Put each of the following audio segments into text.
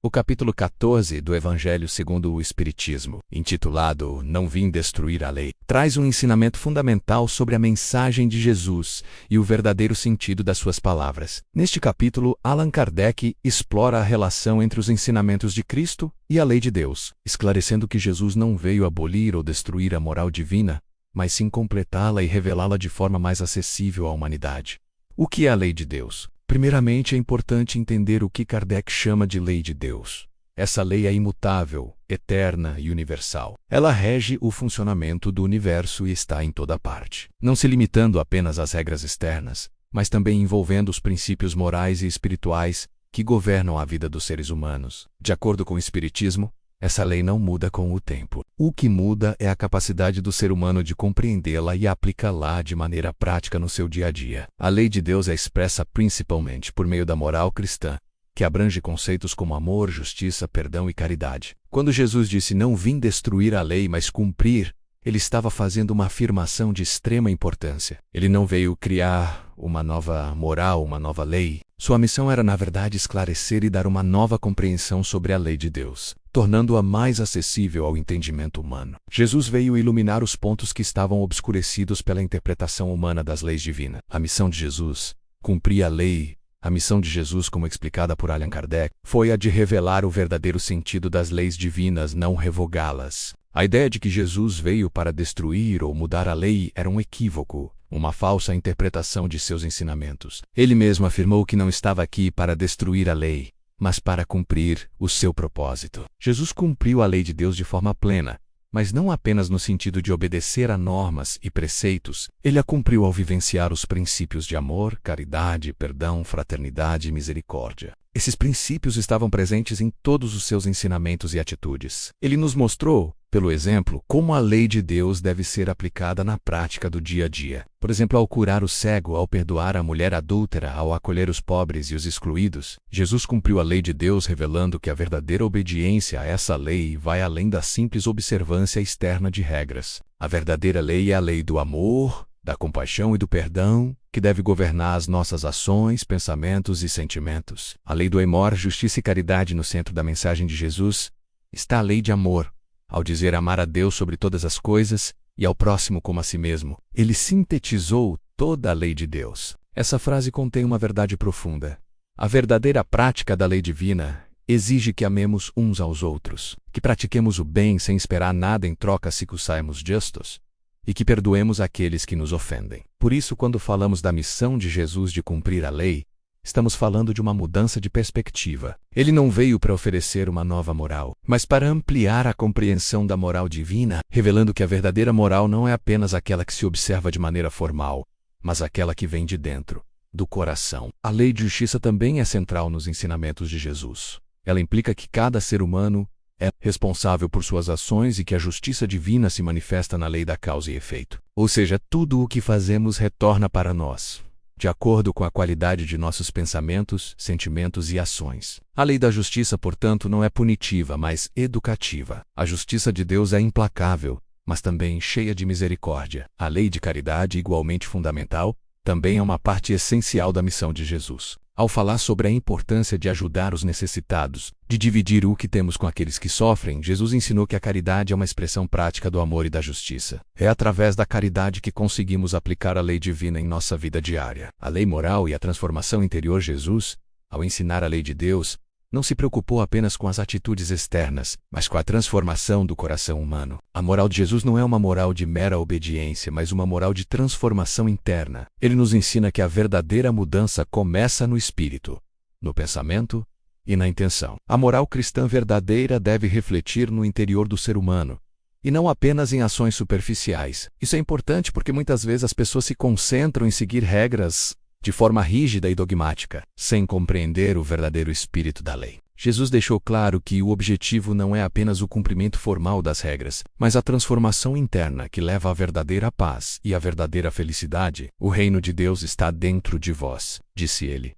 O capítulo 14 do Evangelho segundo o Espiritismo, intitulado Não Vim Destruir a Lei, traz um ensinamento fundamental sobre a mensagem de Jesus e o verdadeiro sentido das suas palavras. Neste capítulo, Allan Kardec explora a relação entre os ensinamentos de Cristo e a lei de Deus, esclarecendo que Jesus não veio abolir ou destruir a moral divina, mas sim completá-la e revelá-la de forma mais acessível à humanidade. O que é a lei de Deus? Primeiramente, é importante entender o que Kardec chama de lei de Deus. Essa lei é imutável, eterna e universal. Ela rege o funcionamento do universo e está em toda parte, não se limitando apenas às regras externas, mas também envolvendo os princípios morais e espirituais que governam a vida dos seres humanos. De acordo com o Espiritismo, essa lei não muda com o tempo. O que muda é a capacidade do ser humano de compreendê-la e aplicá-la de maneira prática no seu dia a dia. A lei de Deus é expressa principalmente por meio da moral cristã, que abrange conceitos como amor, justiça, perdão e caridade. Quando Jesus disse não vim destruir a lei, mas cumprir, ele estava fazendo uma afirmação de extrema importância. Ele não veio criar uma nova moral, uma nova lei. Sua missão era, na verdade, esclarecer e dar uma nova compreensão sobre a lei de Deus, tornando-a mais acessível ao entendimento humano. Jesus veio iluminar os pontos que estavam obscurecidos pela interpretação humana das leis divinas. A missão de Jesus, cumprir a lei. A missão de Jesus, como explicada por Allan Kardec, foi a de revelar o verdadeiro sentido das leis divinas, não revogá-las. A ideia de que Jesus veio para destruir ou mudar a lei era um equívoco, uma falsa interpretação de seus ensinamentos. Ele mesmo afirmou que não estava aqui para destruir a lei, mas para cumprir o seu propósito. Jesus cumpriu a lei de Deus de forma plena, mas não apenas no sentido de obedecer a normas e preceitos. Ele a cumpriu ao vivenciar os princípios de amor, caridade, perdão, fraternidade e misericórdia. Esses princípios estavam presentes em todos os seus ensinamentos e atitudes. Ele nos mostrou, pelo exemplo, como a lei de Deus deve ser aplicada na prática do dia a dia. Por exemplo, ao curar o cego, ao perdoar a mulher adúltera, ao acolher os pobres e os excluídos, Jesus cumpriu a lei de Deus, revelando que a verdadeira obediência a essa lei vai além da simples observância externa de regras. A verdadeira lei é a lei do amor, da compaixão e do perdão, que deve governar as nossas ações, pensamentos e sentimentos. A lei do amor, justiça e caridade no centro da mensagem de Jesus está a lei de amor. Ao dizer amar a Deus sobre todas as coisas e ao próximo como a si mesmo, ele sintetizou toda a lei de Deus. Essa frase contém uma verdade profunda. A verdadeira prática da lei divina exige que amemos uns aos outros, que pratiquemos o bem sem esperar nada em troca se que saímos justos, e que perdoemos aqueles que nos ofendem. Por isso, quando falamos da missão de Jesus de cumprir a lei, estamos falando de uma mudança de perspectiva. Ele não veio para oferecer uma nova moral, mas para ampliar a compreensão da moral divina, revelando que a verdadeira moral não é apenas aquela que se observa de maneira formal, mas aquela que vem de dentro, do coração. A lei de justiça também é central nos ensinamentos de Jesus. Ela implica que cada ser humano é responsável por suas ações e que a justiça divina se manifesta na lei da causa e efeito. Ou seja, tudo o que fazemos retorna para nós, de acordo com a qualidade de nossos pensamentos, sentimentos e ações. A lei da justiça, portanto, não é punitiva, mas educativa. A justiça de Deus é implacável, mas também cheia de misericórdia. A lei de caridade, igualmente fundamental, também é uma parte essencial da missão de Jesus. Ao falar sobre a importância de ajudar os necessitados, de dividir o que temos com aqueles que sofrem, Jesus ensinou que a caridade é uma expressão prática do amor e da justiça. É através da caridade que conseguimos aplicar a lei divina em nossa vida diária. A lei moral e a transformação interior. Jesus, ao ensinar a lei de Deus, não se preocupou apenas com as atitudes externas, mas com a transformação do coração humano. A moral de Jesus não é uma moral de mera obediência, mas uma moral de transformação interna. Ele nos ensina que a verdadeira mudança começa no espírito, no pensamento e na intenção. A moral cristã verdadeira deve refletir no interior do ser humano, e não apenas em ações superficiais. Isso é importante porque muitas vezes as pessoas se concentram em seguir regras de forma rígida e dogmática, sem compreender o verdadeiro espírito da lei. Jesus deixou claro que o objetivo não é apenas o cumprimento formal das regras, mas a transformação interna que leva à verdadeira paz e à verdadeira felicidade. O reino de Deus está dentro de vós, disse ele.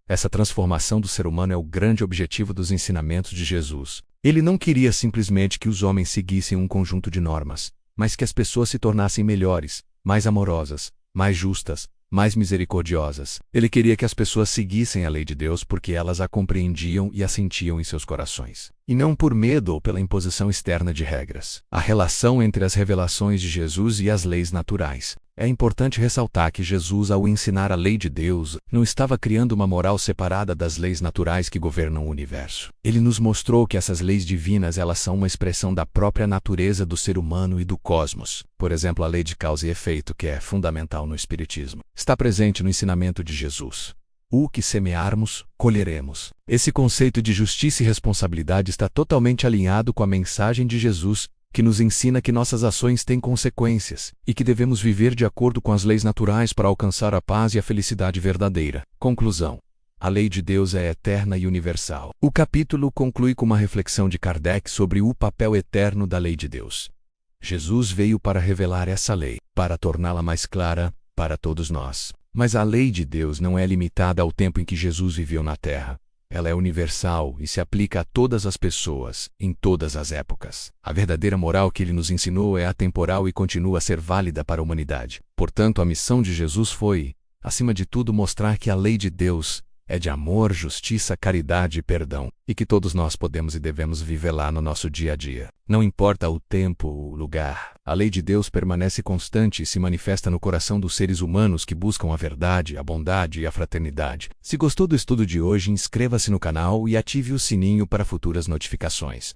Essa transformação do ser humano é o grande objetivo dos ensinamentos de Jesus. Ele não queria simplesmente que os homens seguissem um conjunto de normas, mas que as pessoas se tornassem melhores, mais amorosas, mais justas, mais misericordiosas. Ele queria que as pessoas seguissem a lei de Deus porque elas a compreendiam e a sentiam em seus corações, e não por medo ou pela imposição externa de regras. A relação entre as revelações de Jesus e as leis naturais. É importante ressaltar que Jesus, ao ensinar a lei de Deus, não estava criando uma moral separada das leis naturais que governam o universo. Ele nos mostrou que essas leis divinas elas são uma expressão da própria natureza do ser humano e do cosmos. Por exemplo, a lei de causa e efeito, que é fundamental no Espiritismo, está presente no ensinamento de Jesus. O que semearmos, colheremos. Esse conceito de justiça e responsabilidade está totalmente alinhado com a mensagem de Jesus, que nos ensina que nossas ações têm consequências e que devemos viver de acordo com as leis naturais para alcançar a paz e a felicidade verdadeira. Conclusão. A lei de Deus é eterna e universal. O capítulo conclui com uma reflexão de Kardec sobre o papel eterno da lei de Deus. Jesus veio para revelar essa lei, para torná-la mais clara para todos nós. Mas a lei de Deus não é limitada ao tempo em que Jesus viveu na Terra. Ela é universal e se aplica a todas as pessoas, em todas as épocas. A verdadeira moral que ele nos ensinou é atemporal e continua a ser válida para a humanidade. Portanto, a missão de Jesus foi, acima de tudo, mostrar que a lei de Deus é de amor, justiça, caridade e perdão, e que todos nós podemos e devemos vivê-la no nosso dia a dia. Não importa o tempo, o lugar, a lei de Deus permanece constante e se manifesta no coração dos seres humanos que buscam a verdade, a bondade e a fraternidade. Se gostou do estudo de hoje, inscreva-se no canal e ative o sininho para futuras notificações.